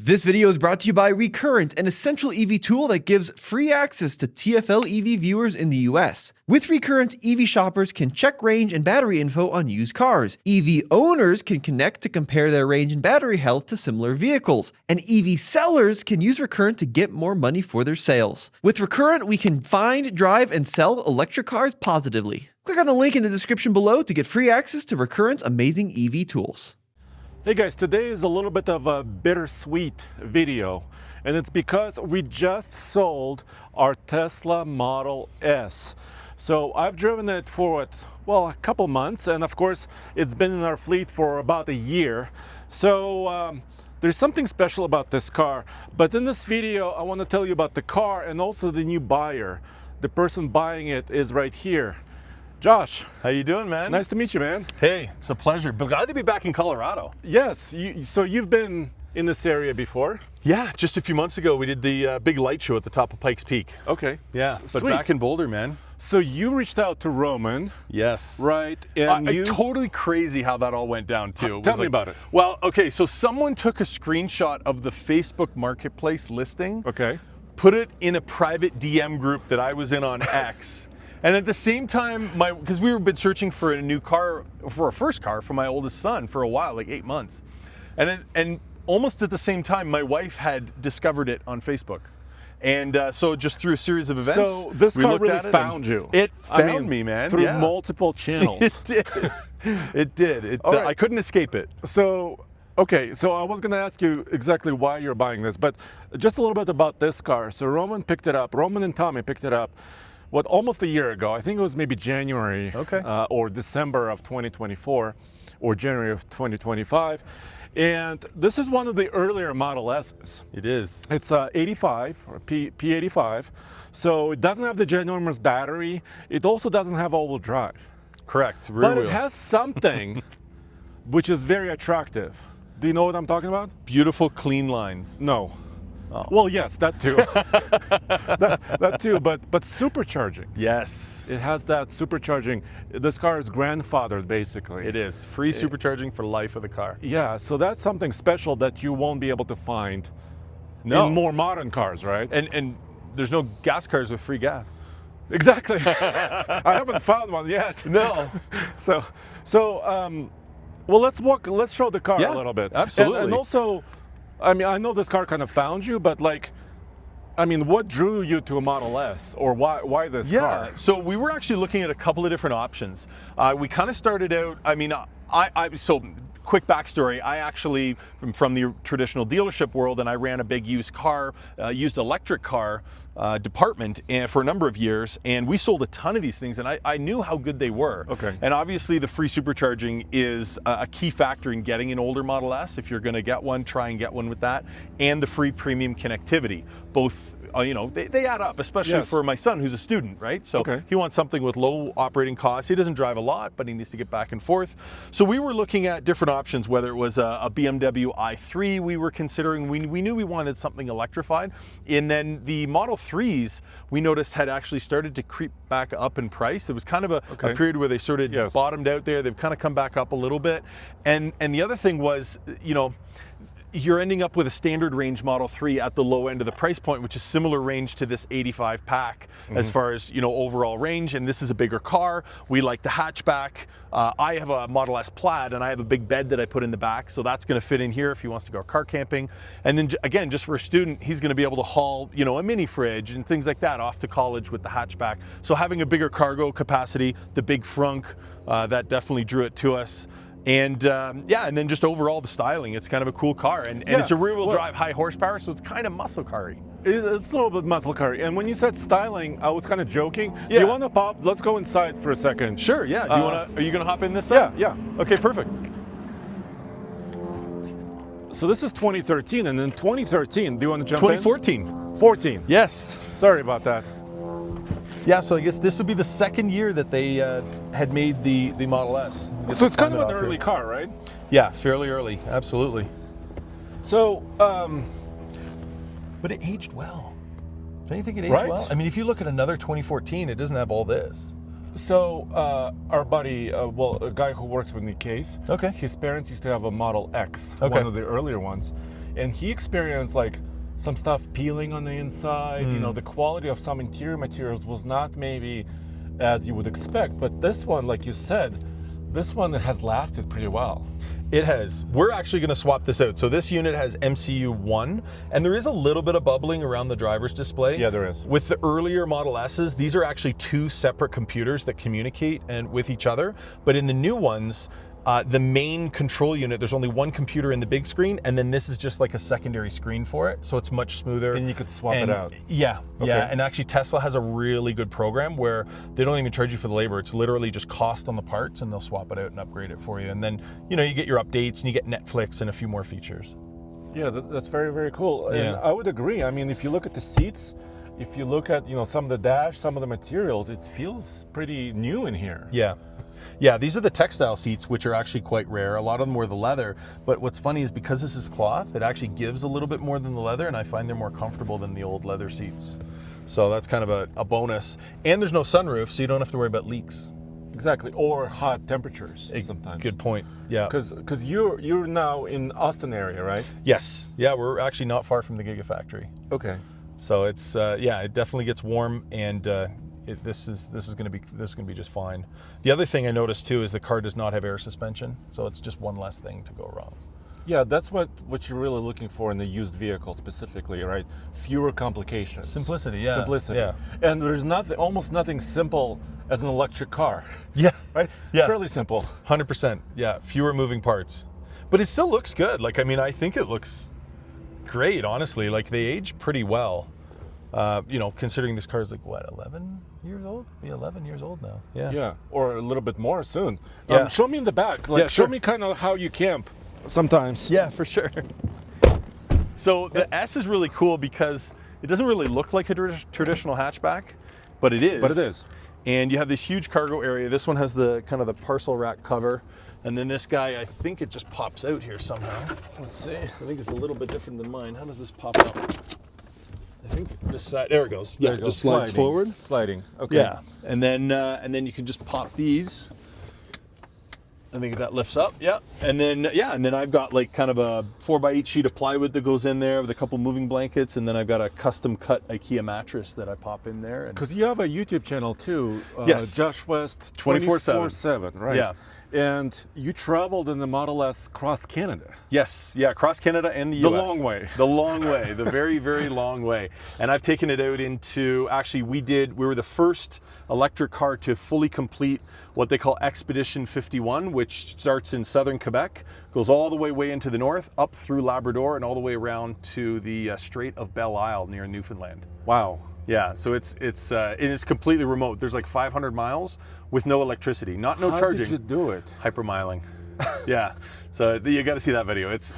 This video is brought to you by Recurrent, an essential EV tool that gives free access to TFL EV viewers in the US. With Recurrent, EV shoppers can check range and battery info on used cars. EV owners can connect to compare their range and battery health to similar vehicles. And EV sellers can use Recurrent to get more money for their sales. With Recurrent, we can find, drive, and sell electric cars positively. Click on the link in the description below to get free access to Recurrent's amazing EV tools. Hey guys, today is a little bit of a bittersweet video, and it's because we just sold our Tesla Model S. So I've driven it for a couple months, and of course it's been in our fleet for about a year. So there's something special about this car, but in this video I want to tell you about the car and also the new buyer. The person buying it is right here. Josh, how you doing, man? Nice to meet you, man. Hey, it's a pleasure. But glad to be back in Colorado. Yes, so you've been in this area before? Yeah, just a few months ago we did the big light show at the top of Pikes Peak. Okay. Yeah, but sweet. back in Boulder, man. So you reached out to Roman. Yes. Right, and totally crazy how that all went down too. Tell me about it. Well, okay, so someone took a screenshot of the Facebook Marketplace listing. Okay. Put it in a private DM group that I was in on X. And at the same time, because we were been searching for a new car, for a first car for my oldest son for a while, like 8 months. And almost at the same time, my wife had discovered it on Facebook. And so just through a series of events, so this car really found you. It found me, man. Through multiple channels. It did. It did. Right. I couldn't escape it. So, okay, so I was going to ask you exactly why you're buying this, but just a little bit about this car. So Roman picked it up. Roman and Tommy picked it up. Almost a year ago. I think it was maybe January or December of 2024 or January of 2025. And this is one of the earlier Model S's. It is. It's 85 or P85. So it doesn't have the ginormous battery. It also doesn't have all-wheel drive. Correct. But it has something which is very attractive. Do you know what I'm talking about? Beautiful, clean lines. No. Oh. Well, yes, that too. that too, but supercharging. Yes. It has that supercharging. This car is grandfathered, basically. It is. Free supercharging for life of the car. Yeah, so that's something special that you won't be able to find in more modern cars, right? And there's no gas cars with free gas. Exactly. I haven't found one yet. No. Well, let's show the car a little bit. Absolutely. And also, I mean, I know this car kind of found you, but what drew you to a Model S, or why this car? Yeah, so we were actually looking at a couple of different options. We kind of started out, so quick backstory, I actually am from the traditional dealership world, and I ran a big used electric car department for a number of years, and we sold a ton of these things, and I knew how good they were. Okay. And obviously the free supercharging is a key factor in getting an older Model S. If you're gonna get one, try and get one with that, and the free premium connectivity. Both, they add up, especially for my son who's a student, right? So he wants something with low operating costs. He doesn't drive a lot, but he needs to get back and forth. So we were looking at different options, whether it was a BMW i3 we were considering. We knew we wanted something electrified. And then the Model 3s we noticed had actually started to creep back up in price. There was kind of a period where they sort of bottomed out there. They've kind of come back up a little bit. And the other thing was, you're ending up with a standard range Model 3 at the low end of the price point, which is similar range to this 85 pack as far as overall range. And this is a bigger car. We like the hatchback. I have a Model S Plaid, and I have a big bed that I put in the back, so that's going to fit in here if he wants to go car camping. And then again, just for a student, he's going to be able to haul a mini fridge and things like that off to college with the hatchback. So having a bigger cargo capacity, the big Frunk, that definitely drew it to us. And and then just overall the styling, it's kind of a cool car, and it's a rear-wheel drive, high horsepower, so it's kind of muscle car-y. It's a little bit muscle car-y. And when you said styling, I was kind of joking. Do you want to pop? Let's go inside for a second. Sure. Yeah. Are you gonna hop in this side? Yeah. Okay. Perfect. So this is 2013, and in 2013, do you want to jump 2014. in? 14. Yes. Sorry about that. Yeah, so I guess this would be the second year that they had made the Model S. So it's kind of an early car, right? Yeah, fairly early, absolutely. So, but it aged well. Don't you think it aged well? I mean, if you look at another 2014, it doesn't have all this. So our buddy, a guy who works with me, Case, his parents used to have a Model X, one of the earlier ones. and he experienced like some stuff peeling on the inside. You know, the quality of some interior materials was not maybe as you would expect, but this one, like you said, this one has lasted pretty well. It has. We're actually going to swap this out. So this unit has MCU 1, and there is a little bit of bubbling around the driver's display. Yeah, there is. With the earlier Model S's, these are actually 2 separate computers that communicate and with each other. But in the new ones, the main control unit, there's only one computer in the big screen, and then this is just like a secondary screen for it, so it's much smoother. And you could swap it out. Yeah, Okay. yeah, and actually Tesla has a really good program where they don't even charge you for the labor. It's literally just cost on the parts, and they'll swap it out and upgrade it for you. And then, you know, you get your updates, and you get Netflix and a few more features. Yeah, that's very, very cool. Yeah. And I would agree. I mean, if you look at the seats, if you look at, you know, some of the dash, some of the materials, it feels pretty new in here. Yeah. Yeah, these are the textile seats, which are actually quite rare. A lot of them were the leather, but what's funny is because this is cloth, it actually gives a little bit more than the leather, and I find they're more comfortable than the old leather seats. So that's kind of a bonus. And there's no sunroof, so you don't have to worry about leaks. Exactly, or hot temperatures sometimes. Good point. Yeah. Because you're now in Austin area, right? Yes. Yeah, we're actually not far from the Gigafactory. Okay. So it's yeah, it definitely gets warm, and this is going to be just fine. The other thing I noticed too is the car does not have air suspension, so it's just one less thing to go wrong. Yeah, that's what you're really looking for in the used vehicle specifically, right? Fewer complications. Simplicity, yeah. Simplicity. Yeah. And there's almost nothing simple as an electric car. Yeah. Right? Yeah. Fairly simple. 100%. Yeah, fewer moving parts. But it still looks good. Like, I mean, I think it looks great, honestly. Like, they age pretty well. You know, considering this car is like, what, 11 years old? Be 11 years old now. Yeah. Yeah, or a little bit more soon. Yeah. Show me in the back. Like, Yeah, show sure. me kind of how you camp sometimes. Yeah, for sure. So the S is really cool because it doesn't really look like a traditional hatchback, but it is. But it is. And you have this huge cargo area. This one has the kind of the parcel rack cover. And then this guy, I think it just pops out here somehow. Let's see. I think it's a little bit different than mine. How does this pop out? I think this side, there it goes. Yeah, There it it just goes. slides forward. Sliding. Okay. Yeah, and then you can just pop these. I think that lifts up. Yeah, and then I've got like kind of a 4x8 sheet of plywood that goes in there with a couple moving blankets, and then I've got a custom cut IKEA mattress that I pop in there. Because you have a YouTube channel too. Yes. Josh West 24/7. 24/7, right? Yeah. And you traveled in the Model S across Canada. Yes, yeah, across Canada and the US. The long way. The long way, the very, very long way. And I've taken it out into, actually we were the first electric car to fully complete what they call Expedition 51, which starts in southern Quebec, goes all the way into the north, up through Labrador, and all the way around to the Strait of Belle Isle near Newfoundland. Wow. Yeah, so it is completely remote. There's like 500 miles with no electricity, no charging. How did you do it? Hypermiling. Yeah, so you got to see that video. It's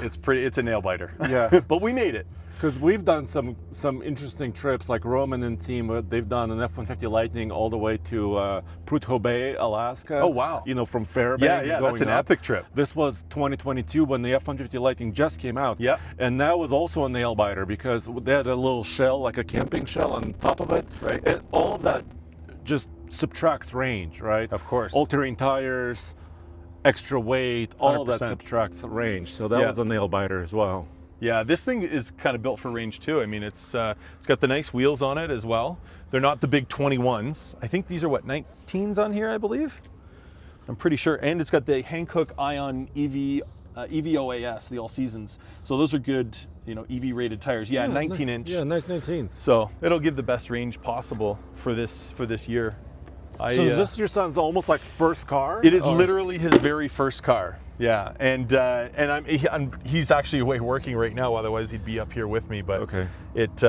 a nail biter. Yeah. But we made it. Because we've done some interesting trips, like Roman and team. They've done an F-150 Lightning all the way to Prudhoe Bay, Alaska. Oh, wow. You know, from Fairbanks. Yeah, going that's an up. epic trip. This was 2022 when the F-150 Lightning just came out. Yep. And that was also a nail biter because they had a little shell, like a camping shell on top of it. Right. And all of that just subtracts range, right? Of course. All-terrain tires, extra weight, all of that 100%. subtracts range. So that Yeah. was a nail biter as well. Yeah, this thing is kind of built for range too. I mean, it's got the nice wheels on it as well. They're not the big 21s. I think these are what, 19s on here, I believe. I'm pretty sure. And it's got the Hankook Ion EVOAS, the all seasons. So those are good, you know, EV rated tires. Yeah, 19 inch. Yeah, nice 19s. So it'll give the best range possible for this year. So is this your son's almost like first car? It is literally his very first car. Yeah, and he's actually away working right now. Otherwise, he'd be up here with me. But Okay.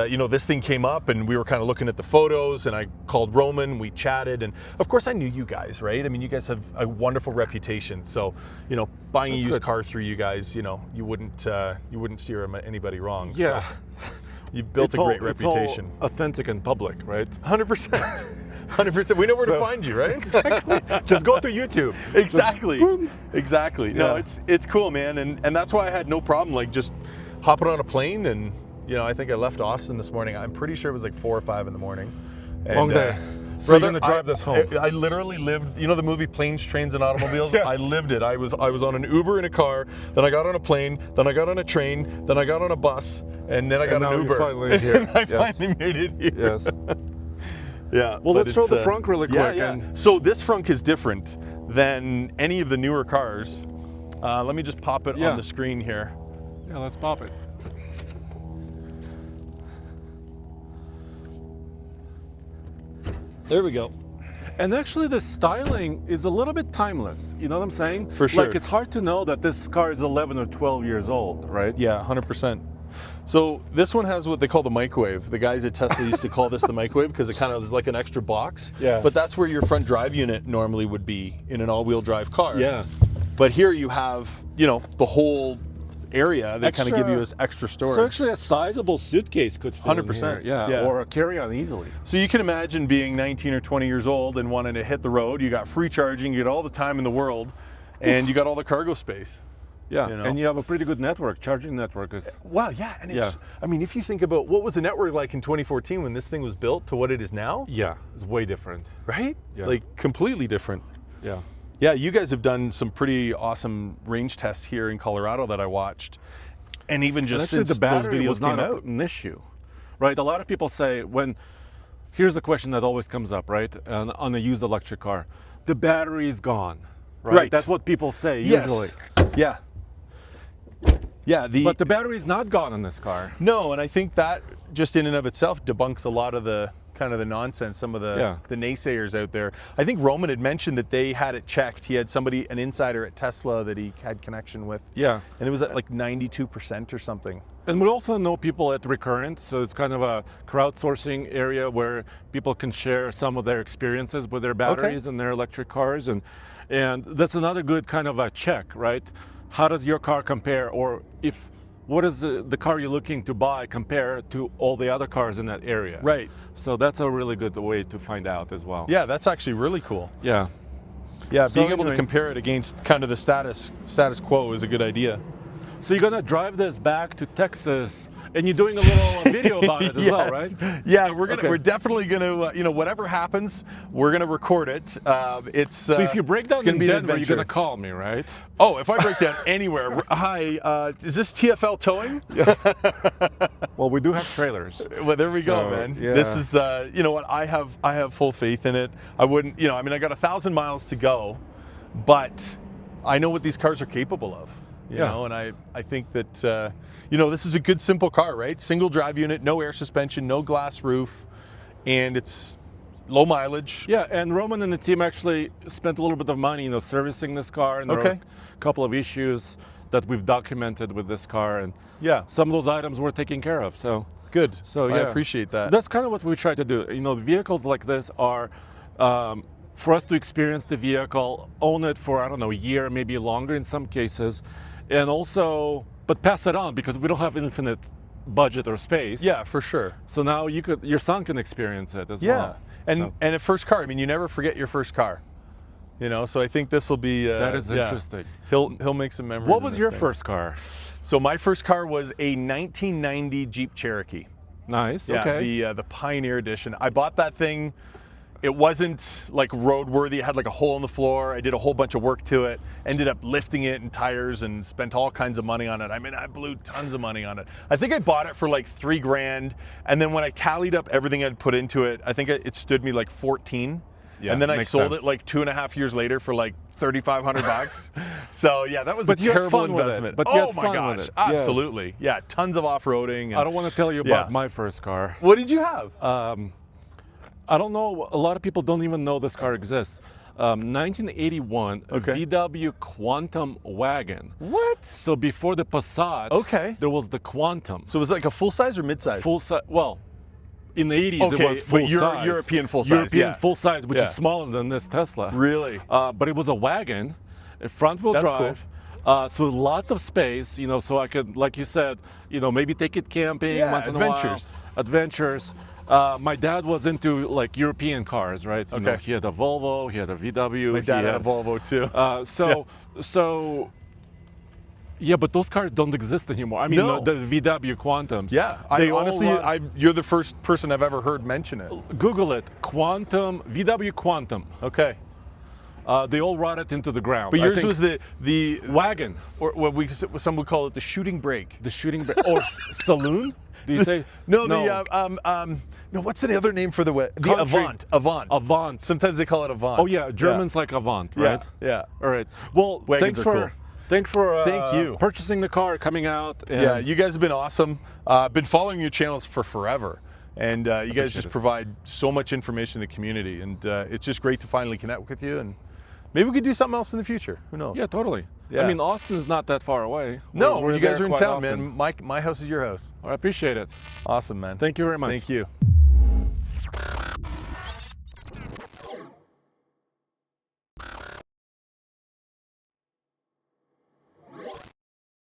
you know, this thing came up, and we were kind of looking at the photos, and I called Roman. We chatted, and of course, I knew you guys, right? I mean, you guys have a wonderful reputation. So, you know, buying That's a used good. car through you guys, you know, you wouldn't steer anybody wrong. Yeah. So you built a great reputation. It's all authentic and public, right? 100%. 100%. We know where to find you, right? Exactly. Just go to YouTube. Exactly. Exactly. No, Yeah. it's cool, man, and that's why I had no problem like just hopping on a plane, and you know, I think I left Austin this morning. I'm pretty sure it was like 4 or 5 in the morning. And, Long day. So you're going to drive this home? I literally lived, you know the movie Planes, Trains, and Automobiles? Yes. I lived it. I was on an Uber in a car, then I got on a plane, then I got on a train, then I got on a bus, and then I got an Uber. You're finally here. And I finally made it here. Yes. Yeah. Well, let's show the Frunk really quick. Yeah. So this Frunk is different than any of the newer cars. Let me just pop it on the screen here. Yeah, let's pop it. There we go. And actually the styling is a little bit timeless. You know what I'm saying? For sure. Like, it's hard to know that this car is 11 or 12 years old, right? Yeah, 100%. So this one has what they call the microwave. The guys at Tesla used to call this the microwave because it kind of is like an extra box. Yeah. But that's where your front drive unit normally would be in an all-wheel drive car. Yeah. But here you have, you know, the whole area that kind of give you this extra storage. So actually a sizable suitcase could fit 100%. in here. Yeah, or a carry-on easily. So you can imagine being 19 or 20 years old and wanting to hit the road. You got free charging, you get all the time in the world, and you got all the cargo space. Yeah, you know? and you have a pretty good network. Charging network is... Well, yeah, and it's, I mean, if you think about what was the network like in 2014 when this thing was built to what it is now? Yeah, it's way different. Right? Yeah. Like completely different. Yeah. Yeah, you guys have done some pretty awesome range tests here in Colorado that I watched. And even just since the battery those videos was not came out. an issue, right? A lot of people say here's the question that always comes up, right? On a used electric car, the battery is gone, right? That's what people say usually. Yeah. Yeah. But the battery is not gone on this car. No, and I think that just in and of itself debunks a lot of the kind of the nonsense, some of the naysayers out there. I think Roman had mentioned that they had it checked. He had somebody, an insider at Tesla that he had connection with. Yeah. And it was at like 92% or something. And we also know people at Recurrent, so it's kind of a crowdsourcing area where people can share some of their experiences with their batteries and their electric cars. And that's another good kind of a check, right? How does your car compare, or what is the car you're looking to buy compare to all the other cars in that area? Right. So that's a really good way to find out as well. Yeah, that's actually really cool. Yeah. Yeah, So being able to compare it against kind of the status quo is a good idea. So you're gonna drive this back to Texas, and you're doing a little video about it as well, right? Yeah, we're definitely gonna you know, whatever happens, we're gonna record it. So if you break down in Denver, you're gonna call me, right? Oh, if I break down anywhere, hi, is this TFL towing? Yes. Well, we do have trailers. Well, there we go, man. Yeah. This is, you know what, I have full faith in it. I wouldn't, you know, I mean, I got 1,000 miles to go, but I know what these cars are capable of. You know, and I think that, you know, this is a good, simple car, right? Single drive unit, no air suspension, no glass roof, and it's low mileage. Yeah, and Roman and the team actually spent a little bit of money, you know, servicing this car, and there are a couple of issues that we've documented with this car, and some of those items were taken care of. So good. So I appreciate that. That's kind of what we try to do. You know, vehicles like this are for us to experience the vehicle, own it for, I don't know, a year, maybe longer in some cases, and also, but pass it on because we don't have infinite budget or space. Yeah, for sure. So now your son can experience it as well. And a first car. I mean, you never forget your first car. You know, so I think this will be. That is interesting. He'll make some memories. What was your first car? So my first car was a 1990 Jeep Cherokee. Nice. Yeah, okay. The Pioneer Edition. I bought that thing. It wasn't like roadworthy. It had like a hole in the floor. I did a whole bunch of work to it. Ended up lifting it and tires and spent all kinds of money on it. I mean, I blew tons of money on it. I think I bought it for like $3,000. And then when I tallied up everything I'd put into it, I think it stood me like 14. Yeah, and then I sold it like 2.5 years later for like $3,500. So yeah, that was a terrible investment. But oh my gosh, absolutely. Yes. Yeah, tons of off-roading. I don't want to tell you about my first car. What did you have? I don't know. A lot of people don't even know this car exists. 1981, a VW Quantum wagon. What? So before the Passat, there was the Quantum. So it was like a full size or mid size? Full size. Well, in the 80s it was full size. European full size. European full size, which is smaller than this Tesla. Really? But it was a wagon, a front-wheel drive. Cool. So lots of space, you know, so I could, like you said, you know, maybe take it camping once in a while. Adventures. My dad was into like European cars, right? You know, he had a Volvo, he had a VW. My dad had a Volvo too. So Yeah, but those cars don't exist anymore. I mean, No. the VW Quantums. Yeah, They honestly, you're the first person I've ever heard mention it. Google it. Quantum, VW Quantum. Okay. They all rotted into the ground. But I yours think was the wagon. or what some would call it the shooting brake. The shooting brake. Or saloon? Do you say? No, no, what's the other name for the Avant? Avant. Avant. Sometimes they call it Avant. Oh yeah, Germans like Avant, right? Yeah. All right. Well, Wagons are thanks for Thank you. purchasing the car, coming out. And Yeah, you guys have been awesome. Been following your channels for forever. And you guys just provide so much information to the community. And it's just great to finally connect with you. And maybe we could do something else in the future. Who knows? Yeah, totally. Yeah. I mean, Austin's not that far away. No, We're you guys there are in quite town, often. man. My house is your house. I appreciate it. Awesome, man. Thank you very much. Thank you.